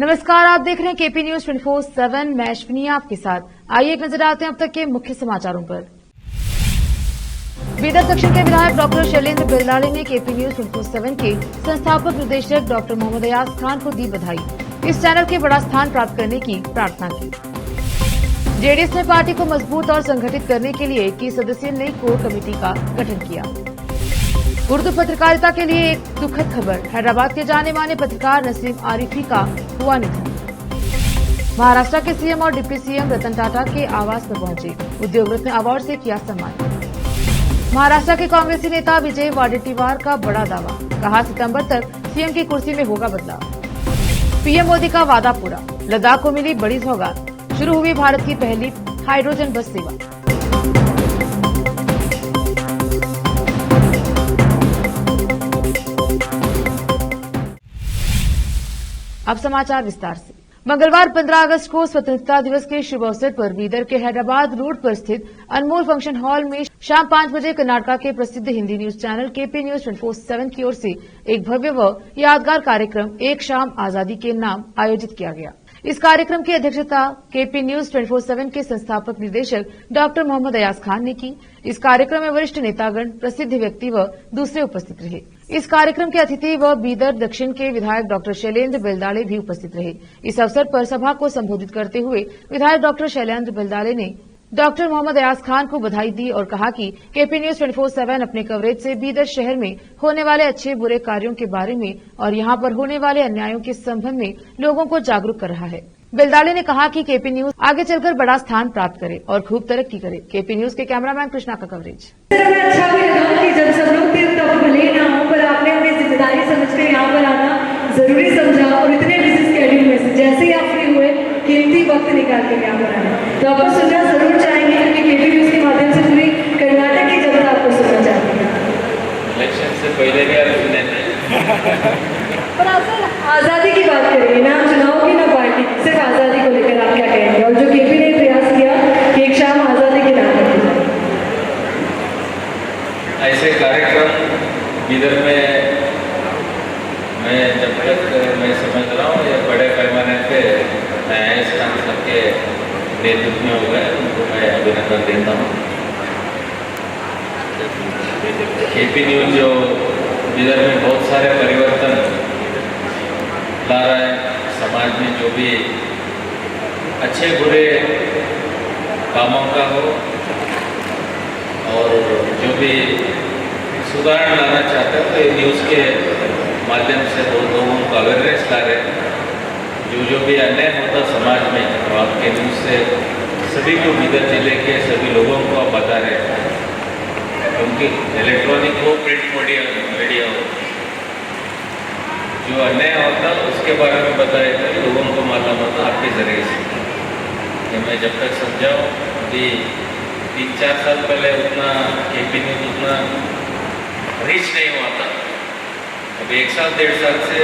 नमस्कार, आप देख रहे हैं केपी न्यूज 24/7। मैं अश्विनी आपके साथ। आइए एक नजर डालते हैं अब तक के मुख्य समाचारों पर। बीदर दक्षिण के विधायक डॉक्टर शैलेंद्र बेलदाड़े ने केपी न्यूज 24/7 के संस्थापक निदेशक डॉक्टर मोहम्मद अयाज खान को दी बधाई। इस चैनल के बड़ा स्थान प्राप्त करने की प्रार्थना की। जेडीएस ने पार्टी को मजबूत और संगठित करने के लिए 21 सदस्यीय नई कोर कमेटी का गठन किया। उर्दू पत्रकारिता के लिए एक दुखद खबर, हैदराबाद के जाने माने पत्रकार नसीम आरिफी का हुआ निधन। महाराष्ट्र के सीएम और डिप्टी सीएम रतन टाटा के आवास पर पहुंचे, उद्योग रत्न अवार्ड से किया सम्मान। महाराष्ट्र के कांग्रेसी नेता विजय वडेट्टीवार का बड़ा दावा, कहा सितंबर तक सीएम की कुर्सी में होगा बदलाव। पीएम मोदी का वादा पूरा, लद्दाख को मिली बड़ी सौगात, शुरू हुई भारत की पहली हाइड्रोजन बस सेवा। अब समाचार विस्तार से। मंगलवार 15 अगस्त को स्वतंत्रता दिवस के शुभ अवसर पर बीदर के हैदराबाद रोड पर स्थित अनमोल फंक्शन हॉल में शाम 5 बजे कर्नाटका के प्रसिद्ध Hindi news channel KP news 24/7 की ओर से एक भव्य व यादगार कार्यक्रम एक शाम आजादी के नाम आयोजित किया गया। इस कार्यक्रम की अध्यक्षता केपी न्यूज 24/7 के संस्थापक निदेशक डॉक्टर मोहम्मद अयाज खान ने की। इस कार्यक्रम में वरिष्ठ नेतागण, प्रसिद्ध व्यक्ति व दूसरे उपस्थित रहे। इस कार्यक्रम के अतिथि व बीदर दक्षिण के विधायक डॉक्टर शैलेंद्र बेलदाड़े भी उपस्थित रहे। इस अवसर पर सभा को संबोधित करते हुए विधायक डॉक्टर शैलेंद्र बेलदाड़े ने डॉक्टर मोहम्मद अयाज खान को बधाई दी और कहा कि केपी न्यूज 24/7 अपने कवरेज से बीदर शहर में होने वाले अच्छे बुरे कार्यों के बारे में और यहां पर होने वाले अन्यायों के संबंध में लोगों को जागरूक कर रहा है। बेलदाड़े ने कहा कि केपी न्यूज आगे चलकर बड़ा स्थान प्राप्त करे और खूब तरक्की करे। केपी न्यूज के कैमरामैन कृष्णा का कवरेज। अच्छा भी लगा कि जब सब लोग थे तब भले ना हो, पर आपने अपनी जिम्मेदारी समझ कर यहाँ पर आना जरूरी समझा और इतने बिजी स्केड्यूल में से जैसे ही आप फ्री हुए कीमती वक्त निकाल के यहाँ पर आए। तो आपको सुनना जरूर चाहेंगे क्योंकि केपी न्यूज के माध्यम से पूरी कर्नाटक की जनता आपको सुनना चाहती है। इलेक्शन से पहले भी आप सुने थे। पर आजादी की बात करेंगे ना, चुनाव की ना पार्टी, सिर्फ आजादी को लेकर आप क्या कहेंगे और जो केपी ने प्रयास किया कि एक शाम आजादी के नाम रखी जाए। ऐसे कार्यक्रम बीदर में मैं जब तक मैं समझ रहा हूँ ये बड़े पैमाने पे अयाज खान साहब के नेतृत्व में हो गए, उनको मैं अभिनंदन देता हूँ। केपी न्यूज जो बीदर में बहुत सारे परिवर्तन ला रहा है, समाज में जो भी अच्छे बुरे कामों का हो और जो भी सुधार लाना चाहते हैं तो ये न्यूज़ के माध्यम से बहुत लोगों को अवेयरनेस ला रहे। जो भी अन्याय होता समाज में तो आपके न्यूज़ से सभी को बीदर जिले के सभी लोगों को आप बता रहे हैं, क्योंकि इलेक्ट्रॉनिक हो प्रिंट मीडिया हो, जो अन्याय होता उसके बारे में बताया तो लोगों को मालूम होता आपके जरिए से। कि मैं जब तक समझाऊँ कि 3-4 साल पहले उतना केपी न्यूज उतना रीच नहीं हुआ था। अभी 1 साल 1.5 साल से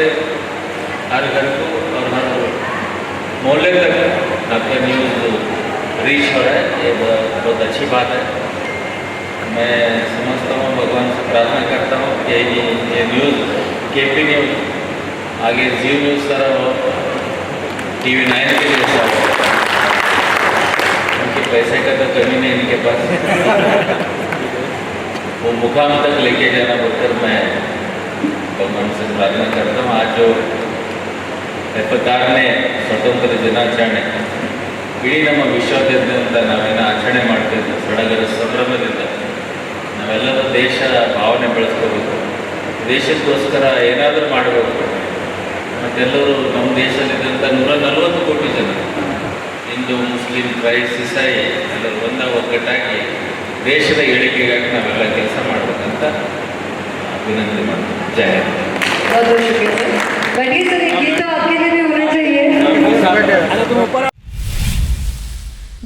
हर घर को और हर मोहल्ले तक आपका न्यूज़ रीच हो रहा है, ये बहुत अच्छी बात है। मैं समझता हूँ, भगवान से प्रार्थना करता हूँ कि ये न्यूज़ केपी न्यूज़ आगे जी न्यूज़ तरह हो, TV 9 के लिए हो, उनके पैसे का तो कमी नहीं इनके पास। वो मुकाम तक लेके जाना बोलकर मैं भगवान से प्रार्थना करता हूँ। आज जो ಎಪ್ಪತ್ತಾರನೇ ಸ್ವಾತಂತ್ರ್ಯ ದಿನಾಚರಣೆ ಇಡೀ ನಮ್ಮ ವಿಶ್ವಾದ್ಯಂತ ನಾವೇನು ಆಚರಣೆ ಮಾಡ್ತಿದ್ವಿ ಸಡಗರ ಸಂಭ್ರಮದಿಂದ ನಾವೆಲ್ಲರೂ ದೇಶ ಭಾವನೆ ಬೆಳೆಸ್ಕೋಬೇಕು, ದೇಶಕ್ಕೋಸ್ಕರ ಏನಾದರೂ ಮಾಡಬೇಕು। ಮತ್ತೆಲ್ಲರೂ ನಮ್ಮ ದೇಶದಲ್ಲಿದ್ದಂಥ 140 ಕೋಟಿ ಜನ ಹಿಂದೂ, ಮುಸ್ಲಿಂ, ಕ್ರೈಸ್ತ, ಇಸಾಯಿ ಎಲ್ಲರೂ ಒಗ್ಗಟ್ಟಾಗಿ ದೇಶದ ಏಳಿಗೆಗಾಗಿ ನಾವೆಲ್ಲ ಕೆಲಸ ಮಾಡಬೇಕಂತ अभिनंदन मानते। जय हिंद। बहुत बहुत शुक्रिया सर। बैठिए सर, एक गीत तो आपके लिए भी होना चाहिए।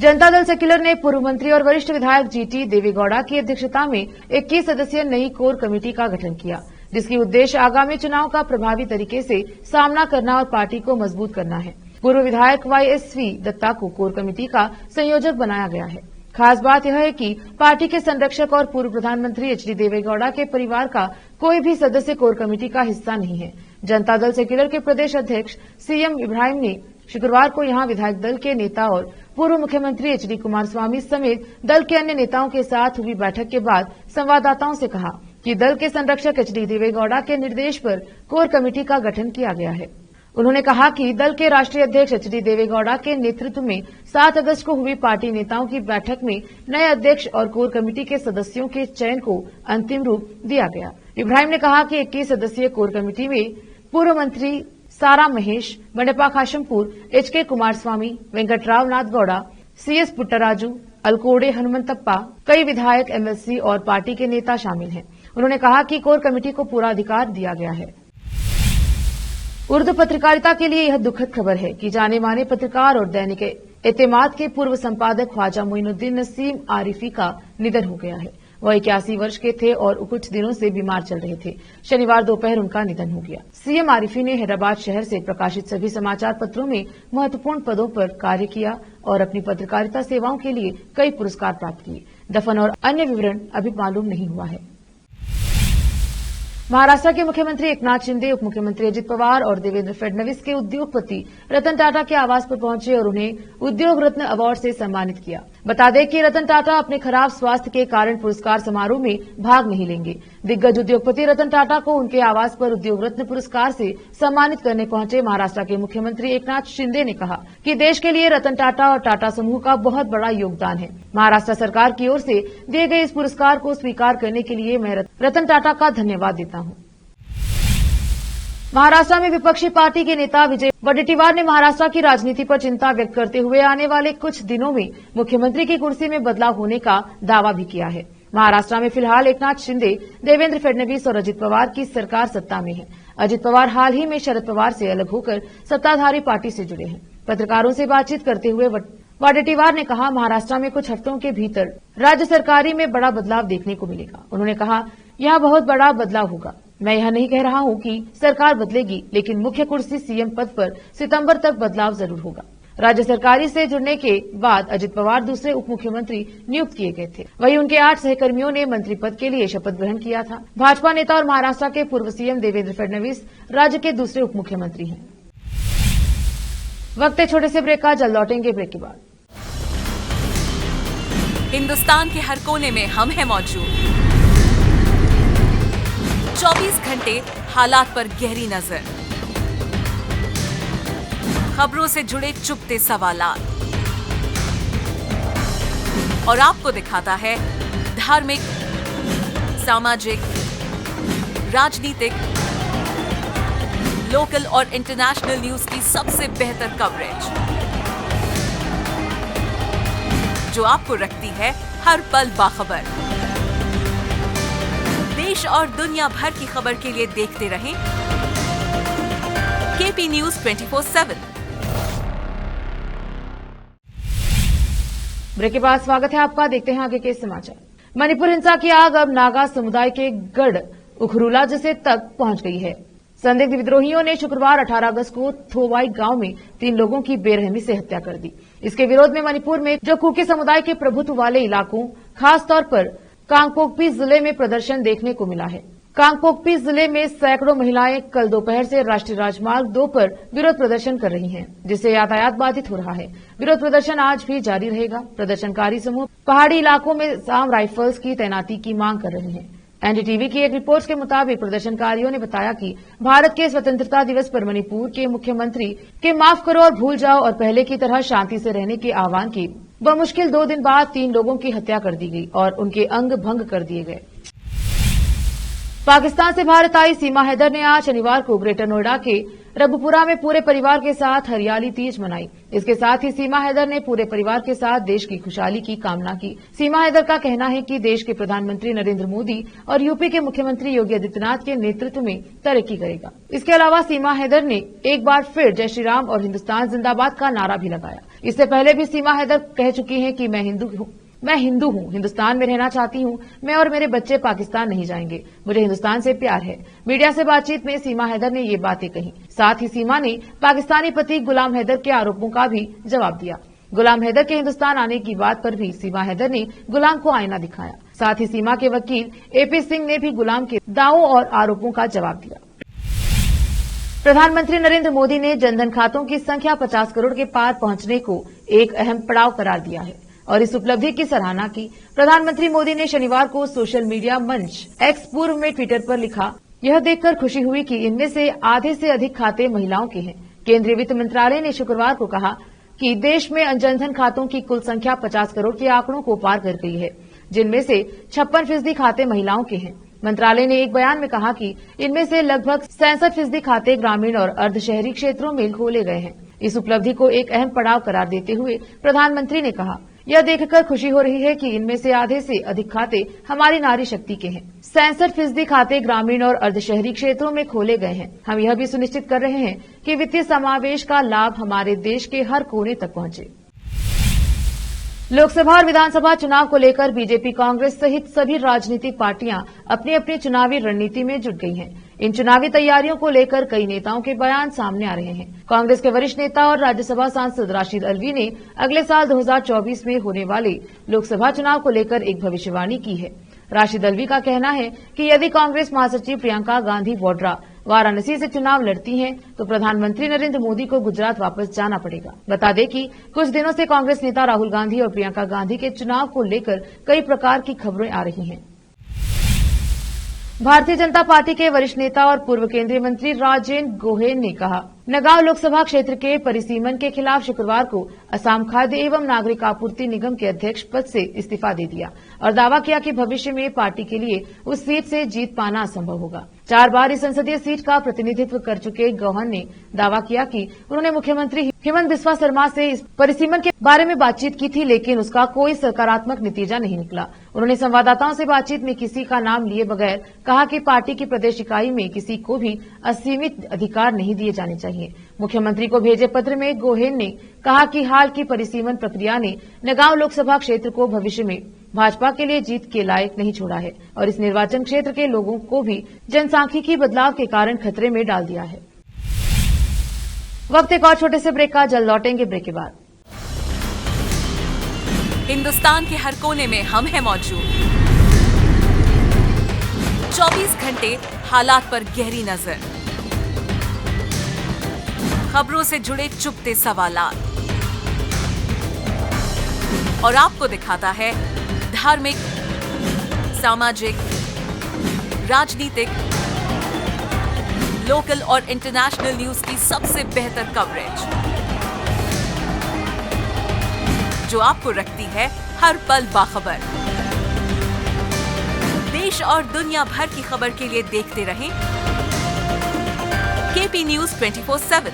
जनता दल सेक्युलर ने पूर्व मंत्री और वरिष्ठ विधायक जीटी देवेगौड़ा की अध्यक्षता में 21 सदस्यीय नई कोर कमेटी का गठन किया, जिसकी उद्देश्य आगामी चुनाव का प्रभावी तरीके से सामना करना और पार्टी को मजबूत करना है। पूर्व विधायक YSV दत्ता को कोर कमेटी का संयोजक बनाया गया है। खास बात यह है कि पार्टी के संरक्षक और पूर्व प्रधानमंत्री HD देवेगौड़ा के परिवार का कोई भी सदस्य कोर कमेटी का हिस्सा नहीं है। जनता दल सेक्युलर के प्रदेश अध्यक्ष सीएम इब्राहिम ने शुक्रवार को यहां विधायक दल के नेता और पूर्व मुख्यमंत्री एचडी कुमारस्वामी समेत दल के अन्य नेताओं के साथ हुई बैठक के बाद संवाददाताओं से कहा कि दल के संरक्षक एचडी देवेगौड़ा के निर्देश पर कोर कमेटी का गठन किया गया है। उन्होंने कहा कि दल के राष्ट्रीय अध्यक्ष एचडी देवेगौड़ा के नेतृत्व में 7 अगस्त को हुई पार्टी नेताओं की बैठक में नए अध्यक्ष और कोर कमेटी के सदस्यों के चयन को अंतिम रूप दिया गया। इब्राहिम ने कहा कि 21 सदस्यीय कोर कमेटी में पूर्व मंत्री सारा महेश, बंडेप्पा खाशमपुर, एचके कुमारस्वामी, वेंकटराव नाथ गौड़ा, सीएस पुट्टराजू, अलकोडे हनुमंतप्पा, कई विधायक, एमएलसी और पार्टी के नेता शामिल हैं। उन्होंने कहा कि कोर कमेटी को पूरा अधिकार दिया गया है। उर्दू पत्रकारिता के लिए यह दुखद खबर है कि जाने माने पत्रकार और दैनिक एतेमाद के पूर्व संपादक ख्वाजा मोइनुद्दीन नसीम आरिफी का निधन हो गया है। वह 81 वर्ष के थे और कुछ दिनों से बीमार चल रहे थे। शनिवार दोपहर उनका निधन हो गया। सीएम आरिफी ने हैदराबाद शहर से प्रकाशित सभी समाचार पत्रों में महत्वपूर्ण पदों पर कार्य किया और अपनी पत्रकारिता सेवाओं के लिए कई पुरस्कार प्राप्त किए। दफन और अन्य विवरण अभी मालूम नहीं हुआ है। महाराष्ट्र के मुख्यमंत्री एकनाथ शिंदे, उप मुख्यमंत्री अजित पवार और देवेंद्र फडणवीस के उद्योगपति रतन टाटा के आवास पर पहुंचे और उन्हें उद्योग रत्न अवार्ड से सम्मानित किया। बता दें कि रतन टाटा अपने खराब स्वास्थ्य के कारण पुरस्कार समारोह में भाग नहीं लेंगे। दिग्गज उद्योगपति रतन टाटा को उनके आवास पर उद्योग रत्न पुरस्कार से सम्मानित करने पहुंचे महाराष्ट्र के मुख्यमंत्री एकनाथ शिंदे ने कहा कि देश के लिए रतन टाटा और टाटा समूह का बहुत बड़ा योगदान है। महाराष्ट्र सरकार की ओर से दिए गए इस पुरस्कार को स्वीकार करने के लिए मैं रतन टाटा का धन्यवाद देता हूं। महाराष्ट्र में विपक्षी पार्टी के नेता विजय वडेट्टीवार ने महाराष्ट्र की राजनीति पर चिंता व्यक्त करते हुए आने वाले कुछ दिनों में मुख्यमंत्री की कुर्सी में बदलाव होने का दावा भी किया है। महाराष्ट्र में फिलहाल एकनाथ शिंदे, देवेंद्र फडणवीस और अजित पवार की सरकार सत्ता में है। अजित पवार हाल ही में शरद पवार से अलग होकर सत्ताधारी पार्टी से जुड़े हैं। पत्रकारों से बातचीत करते हुए वडेट्टीवार ने कहा, महाराष्ट्र में कुछ हफ्तों के भीतर राज्य सरकारी में बड़ा बदलाव देखने को मिलेगा। उन्होंने कहा, यह बहुत बड़ा बदलाव होगा। मैं यह नहीं कह रहा हूं कि सरकार बदलेगी, लेकिन मुख्य कुर्सी सीएम पद पर सितंबर तक बदलाव जरूर होगा। राज्य सरकारी से जुड़ने के बाद अजित पवार दूसरे उप मुख्यमंत्री नियुक्त किए गए थे। वहीं उनके 8 सहकर्मियों ने मंत्री पद के लिए शपथ ग्रहण किया था। भाजपा नेता और महाराष्ट्र के पूर्व सीएम देवेंद्र फडणवीस राज्य के दूसरे उप मुख्यमंत्री हैं। वक्त है छोटे से ब्रेक का, जल्द लौटेंगे ब्रेक के बाद। हिंदुस्तान के हर कोने में हम हैं मौजूद। 24 घंटे हालात पर गहरी नजर, खबरों से जुड़े चुपते सवालात और आपको दिखाता है धार्मिक, सामाजिक, राजनीतिक, लोकल और इंटरनेशनल न्यूज की सबसे बेहतर कवरेज जो आपको रखती है हर पल बाखबर। देश और दुनिया भर की खबर के लिए देखते रहें केपी न्यूज 24/7। ब्रेक के बाद स्वागत है आपका। देखते हैं आगे के समाचार। मणिपुर हिंसा की आग अब नागा समुदाय के गढ़ उखरुला जैसे तक पहुंच गई है। संदिग्ध विद्रोहियों ने शुक्रवार 18 अगस्त को थोवाई गांव में 3 लोगों की बेरहमी से हत्या कर दी। इसके विरोध में मणिपुर में जो कुकी समुदाय के प्रभुत्व वाले इलाकों, खासतौर पर कांगपोकपी जिले में प्रदर्शन देखने को मिला है। कांगपोकपी जिले में सैकड़ों महिलाएं कल दोपहर से राष्ट्रीय राजमार्ग 2 पर विरोध प्रदर्शन कर रही हैं, जिससे यातायात बाधित हो रहा है। विरोध प्रदर्शन आज भी जारी रहेगा। प्रदर्शनकारी समूह पहाड़ी इलाकों में असम राइफल्स की तैनाती की मांग कर रहे हैं। एनडीटीवी की एक रिपोर्ट के मुताबिक प्रदर्शनकारियों ने बताया कि भारत के स्वतंत्रता दिवस पर मणिपुर के मुख्यमंत्री के माफ करो और भूल जाओ और पहले की तरह शांति से रहने के आह्वान के बमुश्किल 2 दिन बाद 3 लोगों की हत्या कर दी गई और उनके अंग भंग कर दिए गए। पाकिस्तान से भारत आई सीमा हैदर ने आज शनिवार को ग्रेटर नोएडा के रघुपुरा में पूरे परिवार के साथ हरियाली तीज मनाई। इसके साथ ही सीमा हैदर ने पूरे परिवार के साथ देश की खुशहाली की कामना की। सीमा हैदर का कहना है कि देश के प्रधानमंत्री नरेंद्र मोदी और यूपी के मुख्यमंत्री योगी आदित्यनाथ के नेतृत्व में तरक्की करेगा। इसके अलावा सीमा हैदर ने एक बार फिर जय श्री राम और हिंदुस्तान जिंदाबाद का नारा भी लगाया। इससे पहले भी सीमा हैदर कह चुकी हैं कि मैं हिंदू हूँ, हिंदुस्तान में रहना चाहती हूँ। मैं और मेरे बच्चे पाकिस्तान नहीं जाएंगे। मुझे हिंदुस्तान से प्यार है। मीडिया से बातचीत में सीमा हैदर ने ये बातें कही। साथ ही सीमा ने पाकिस्तानी पति गुलाम हैदर के आरोपों का भी जवाब दिया। गुलाम हैदर के हिंदुस्तान आने की बात पर भी सीमा हैदर ने गुलाम को आईना दिखाया। साथ ही सीमा के वकील एपी सिंह ने भी गुलाम के दावों और आरोपों का जवाब दिया। प्रधानमंत्री नरेंद्र मोदी ने जनधन खातों की संख्या 50 करोड़ के पार पहुंचने को एक अहम पड़ाव करार दिया है और इस उपलब्धि की सराहना की। प्रधानमंत्री मोदी ने शनिवार को सोशल मीडिया मंच एक्स पूर्व में ट्विटर पर लिखा, यह देखकर खुशी हुई कि इनमें से आधे से अधिक खाते महिलाओं के हैं। केंद्रीय वित्त मंत्रालय ने शुक्रवार को कहा कि देश में जनधन खातों की कुल संख्या 50 करोड़ के आंकड़ों को पार कर गई है, जिनमें से 56% खाते महिलाओं के हैं। मंत्रालय ने एक बयान में कहा कि इनमें से लगभग 67% खाते ग्रामीण और अर्ध शहरी क्षेत्रों में खोले गए हैं। इस उपलब्धि को एक अहम पड़ाव करार देते हुए प्रधानमंत्री ने कहा, यह देखकर खुशी हो रही है कि इनमें से आधे से अधिक खाते हमारी नारी शक्ति के हैं। 67% खाते ग्रामीण और अर्ध शहरी क्षेत्रों में खोले गए हैं। हम यह भी सुनिश्चित कर रहे हैं कि वित्तीय समावेश का लाभ हमारे देश के हर कोने तक पहुंचे। लोकसभा और विधानसभा चुनाव को लेकर बीजेपी, कांग्रेस सहित सभी राजनीतिक पार्टियां अपनी अपनी चुनावी रणनीति में जुट गई हैं। इन चुनावी तैयारियों को लेकर कई नेताओं के बयान सामने आ रहे हैं। कांग्रेस के वरिष्ठ नेता और राज्यसभा सांसद राशिद अल्वी ने अगले साल 2024 में होने वाले लोकसभा चुनाव को लेकर एक भविष्यवाणी की है। राशिद अल्वी का कहना है कि यदि कांग्रेस महासचिव प्रियंका गांधी वाड्रा वाराणसी से चुनाव लड़ती हैं, तो प्रधानमंत्री नरेंद्र मोदी को गुजरात वापस जाना पड़ेगा। बता दें कि कुछ दिनों से कांग्रेस नेता राहुल गांधी और प्रियंका गांधी के चुनाव को लेकर कई प्रकार की खबरें आ रही हैं। भारतीय जनता पार्टी के वरिष्ठ नेता और पूर्व केंद्रीय मंत्री राजेंद्र गोहेन ने कहा, नगांव लोकसभा क्षेत्र के परिसीमन के खिलाफ शुक्रवार को असम खाद्य एवं नागरिक आपूर्ति निगम के अध्यक्ष पद से इस्तीफा दे दिया और दावा किया कि भविष्य में पार्टी के लिए उस सीट से जीत पाना असंभव होगा। 4 बार इस संसदीय सीट का प्रतिनिधित्व कर चुके गोहेन ने दावा किया कि उन्होंने मुख्यमंत्री हेमंत बिस्वा शर्मा से इस परिसीमन के बारे में बातचीत की थी, लेकिन उसका कोई सकारात्मक नतीजा नहीं निकला। उन्होंने संवाददाताओं से बातचीत में किसी का नाम लिए बगैर कहा कि पार्टी की प्रदेश इकाई में किसी को भी असीमित अधिकार नहीं दिए जाने चाहिए। मुख्यमंत्री को भेजे पत्र में गोहेन ने कहा कि हाल की परिसीमन प्रक्रिया ने नगांव लोकसभा क्षेत्र को भविष्य में भाजपा के लिए जीत के लायक नहीं छोड़ा है और इस निर्वाचन क्षेत्र के लोगों को भी जनसांख्यिकी बदलाव के कारण खतरे में डाल दिया है। वक्त एक और छोटे से ब्रेक का, जल्द लौटेंगे ब्रेक के बाद। हिंदुस्तान के हर कोने में हम हैं मौजूद। 24 घंटे हालात पर गहरी नजर, खबरों से जुड़े चुपते सवालात और आपको दिखाता है धार्मिक, सामाजिक, राजनीतिक, लोकल और इंटरनेशनल न्यूज की सबसे बेहतर कवरेज, जो आपको रखती है हर पल बाखबर। देश और दुनिया भर की खबर के लिए देखते रहें केपी न्यूज 24/7।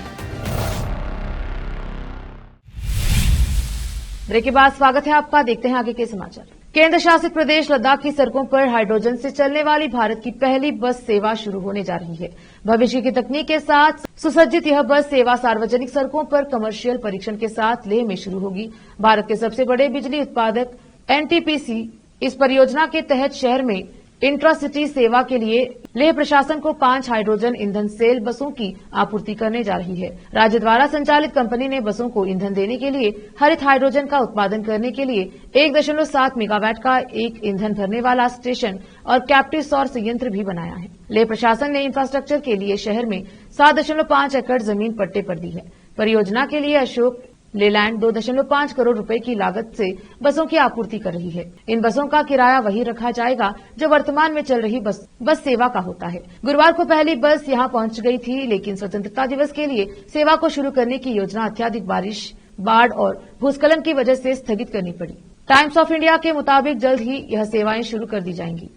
ब्रेक के बाद स्वागत है आपका। देखते हैं आगे के समाचार। केंद्र शासित प्रदेश लद्दाख की सड़कों पर हाइड्रोजन से चलने वाली भारत की पहली बस सेवा शुरू होने जा रही है। भविष्य की तकनीक के साथ सुसज्जित यह बस सेवा सार्वजनिक सड़कों पर कमर्शियल परीक्षण के साथ लेह में शुरू होगी। भारत के सबसे बड़े बिजली उत्पादक एनटीपीसी इस परियोजना के तहत शहर में इंट्रासिटी सेवा के लिए लेह प्रशासन को 5 हाइड्रोजन ईंधन सेल बसों की आपूर्ति करने जा रही है। राज्य द्वारा संचालित कंपनी ने बसों को ईंधन देने के लिए हरित हाइड्रोजन का उत्पादन करने के लिए 1.7 मेगावाट का एक ईंधन भरने वाला स्टेशन और कैप्टिव सौर संयंत्र भी बनाया है। लेह प्रशासन ने इंफ्रास्ट्रक्चर के लिए शहर में 7.5 एकड़ जमीन पट्टे पर दी है। परियोजना के लिए अशोक लेलैंड 2.5 करोड़ रुपए की लागत से बसों की आपूर्ति कर रही है। इन बसों का किराया वही रखा जाएगा जो वर्तमान में चल रही बस सेवा का होता है। गुरुवार को पहली बस यहां पहुंच गई थी, लेकिन स्वतंत्रता दिवस के लिए सेवा को शुरू करने की योजना अत्यधिक बारिश, बाढ़ और भूस्खलन की वजह से स्थगित करनी पड़ी। टाइम्स ऑफ इंडिया के मुताबिक जल्द ही यह सेवाएं शुरू कर दी जाएंगी।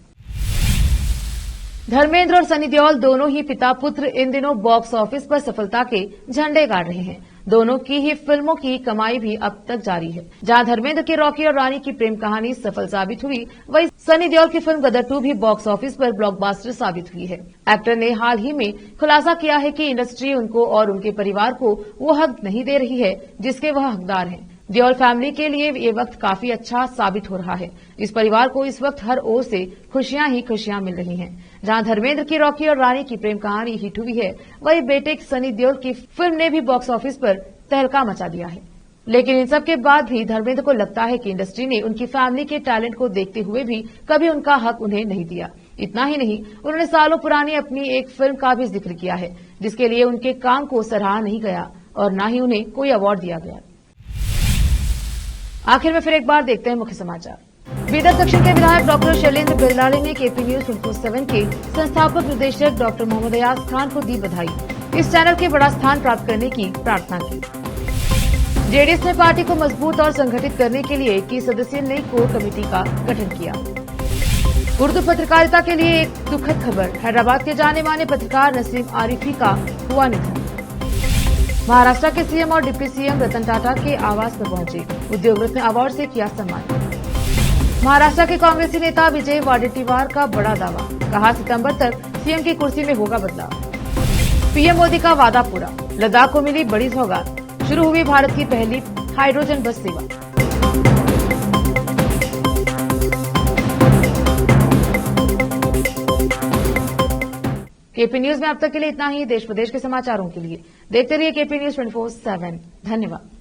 धर्मेंद्र और सनी देओल दोनों ही पिता पुत्र इन दिनों बॉक्स ऑफिस पर सफलता के झंडे गाड़ रहे हैं। दोनों की ही फिल्मों की कमाई भी अब तक जारी है। जहां धर्मेंद्र की रॉकी और रानी की प्रेम कहानी सफल साबित हुई, वहीं सनी देओल की फिल्म गदर 2 भी बॉक्स ऑफिस पर ब्लॉकबस्टर साबित हुई है। एक्टर ने हाल ही में खुलासा किया है कि इंडस्ट्री उनको और उनके परिवार को वो हक नहीं दे रही है जिसके वह हकदार हैं। देओल फैमिली के लिए ये वक्त काफी अच्छा साबित हो रहा है। इस परिवार को इस वक्त हर ओर से खुशियां ही खुशियां मिल रही हैं। जहां धर्मेंद्र की रॉकी और रानी की प्रेम कहानी हिट हुई है, वहीं बेटे सनी देओल की फिल्म ने भी बॉक्स ऑफिस पर तहलका मचा दिया है। लेकिन इन सब के बाद भी धर्मेंद्र को लगता है कि इंडस्ट्री ने उनकी फैमिली के टैलेंट को देखते हुए भी कभी उनका हक उन्हें नहीं दिया। इतना ही नहीं, उन्होंने सालों पुरानी अपनी एक फिल्म का भी जिक्र किया है, जिसके लिए उनके काम को सराहा नहीं गया और न ही उन्हें कोई अवार्ड दिया गया। आखिर में फिर एक बार देखते हैं मुख्य समाचार। बीदर दक्षिण के विधायक डॉक्टर शैलेंद्र बिरलाले ने केपी न्यूज 24/7 के संस्थापक निदेशक डॉक्टर मोहम्मद अयाज खान को दी बधाई, इस चैनल के बड़ा स्थान प्राप्त करने की प्रार्थना की। जेडीएस ने पार्टी को मजबूत और संगठित करने के लिए 21 सदस्यीय नई कोर कमेटी का गठन किया। उर्दू पत्रकारिता के लिए एक दुखद खबर, हैदराबाद के जाने माने पत्रकार नसीम आरिफी का हुआ निधन। महाराष्ट्र के सीएम और डिप्टी सीएम रतन टाटा के आवास पर पहुंचे, उद्योग रत्न अवार्ड से किया सम्मान। महाराष्ट्र के कांग्रेसी नेता विजय वडेट्टीवार का बड़ा दावा, कहा सितंबर तक सीएम की कुर्सी में होगा बदलाव। पीएम मोदी का वादा पूरा, लद्दाख को मिली बड़ी सौगात, शुरू हुई भारत की पहली हाइड्रोजन बस सेवा। केपी न्यूज में अब तक के लिए इतना ही। देश प्रदेश के समाचारों के लिए देखते रहिए केपी न्यूज 24/7। धन्यवाद।